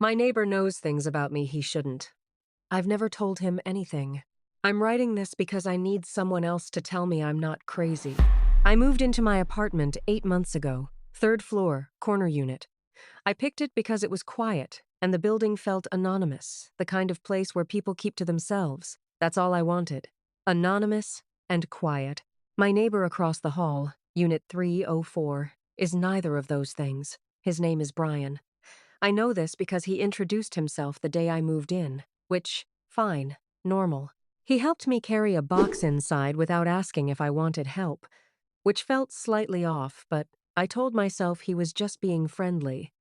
My neighbor knows things about me he shouldn't. I've never told him anything. I'm writing this because I need someone else to tell me I'm not crazy. I moved into my apartment 8 months ago, third floor, corner unit. I picked it because it was quiet, and the building felt anonymous, the kind of place where people keep to themselves. That's all I wanted. Anonymous and quiet. My neighbor across the hall, Unit 304, is neither of those things. His name is Brian. I know this because he introduced himself the day I moved in, which, fine, normal. He helped me carry a box inside without asking if I wanted help, which felt slightly off, but I told myself he was just being friendly.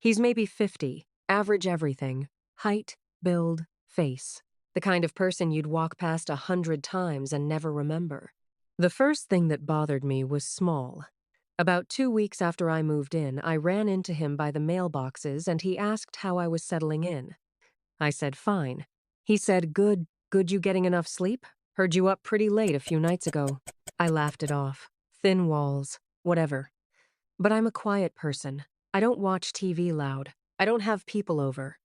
He's maybe 50, average everything, height, build, face. The kind of person you'd walk past 100 times and never remember. The first thing that bothered me was small. About 2 weeks after I moved in, I ran into him by the mailboxes and he asked how I was settling in. I said fine. He said, good you getting enough sleep? Heard you up pretty late a few nights ago. I laughed it off. Thin walls, whatever. But I'm a quiet person. I don't watch TV loud. I don't have people over.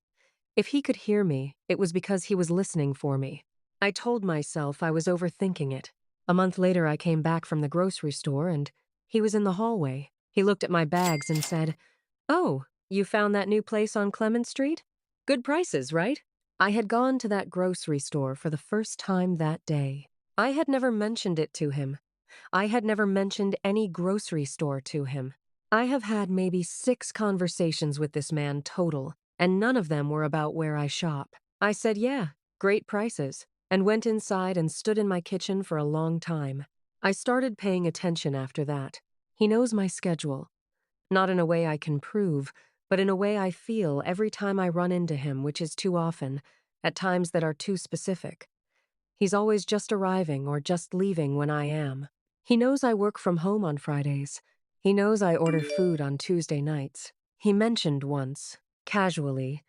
If he could hear me, it was because he was listening for me. I told myself I was overthinking it. A month later, I came back from the grocery store and he was in the hallway. He looked at my bags and said, "Oh, you found that new place on Clement Street? Good prices, right?" I had gone to that grocery store for the first time that day. I had never mentioned it to him. I had never mentioned any grocery store to him. I have had maybe 6 conversations with this man total, and none of them were about where I shop. I said, yeah, great prices, and went inside and stood in my kitchen for a long time. I started paying attention after that. He knows my schedule. Not in a way I can prove, but in a way I feel every time I run into him, which is too often, at times that are too specific. He's always just arriving or just leaving when I am. He knows I work from home on Fridays. He knows I order food on Tuesday nights. He mentioned once, casually,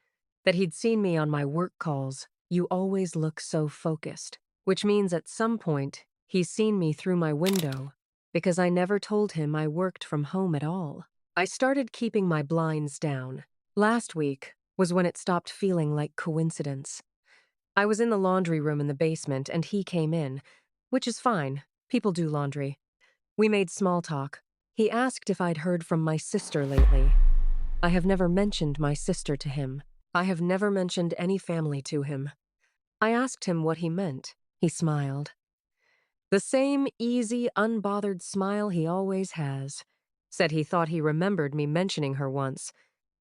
that he'd seen me on my work calls. You always look so focused, which means at some point he's seen me through my window because I never told him I worked from home at all. I started keeping my blinds down. Last week was when it stopped feeling like coincidence. I was in the laundry room in the basement and he came in, which is fine. People do laundry. We made small talk. He asked if I'd heard from my sister lately. I have never mentioned my sister to him. I have never mentioned any family to him. I asked him what he meant. He smiled. The same easy, unbothered smile he always has. Said he thought he remembered me mentioning her once.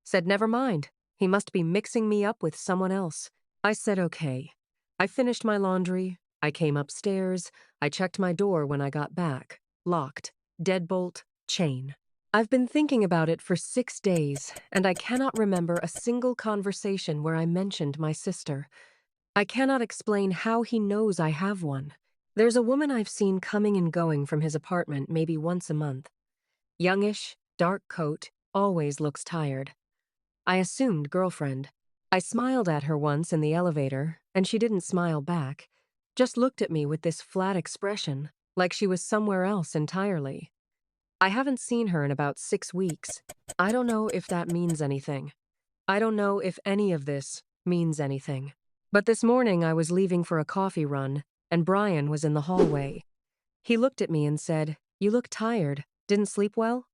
Said never mind, he must be mixing me up with someone else. I said okay. I finished my laundry. I came upstairs. I checked my door when I got back. Locked. Deadbolt. Chain. I've been thinking about it for 6 days, and I cannot remember a single conversation where I mentioned my sister. I cannot explain how he knows I have one. There's a woman I've seen coming and going from his apartment maybe once a month. Youngish, dark coat, always looks tired. I assumed girlfriend. I smiled at her once in the elevator, and she didn't smile back. Just looked at me with this flat expression, like she was somewhere else entirely. I haven't seen her in about 6 weeks. I don't know if that means anything. I don't know if any of this means anything. But this morning I was leaving for a coffee run, and Brian was in the hallway. He looked at me and said, "You look tired. Didn't sleep well?"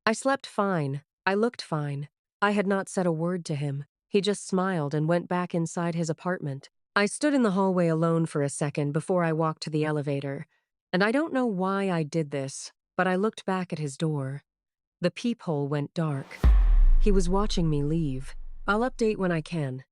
I slept fine. I looked fine. I had not said a word to him. He just smiled and went back inside his apartment. I stood in the hallway alone for a second before I walked to the elevator, and I don't know why I did this, but I looked back at his door. The peephole went dark. He was watching me leave. I'll update when I can.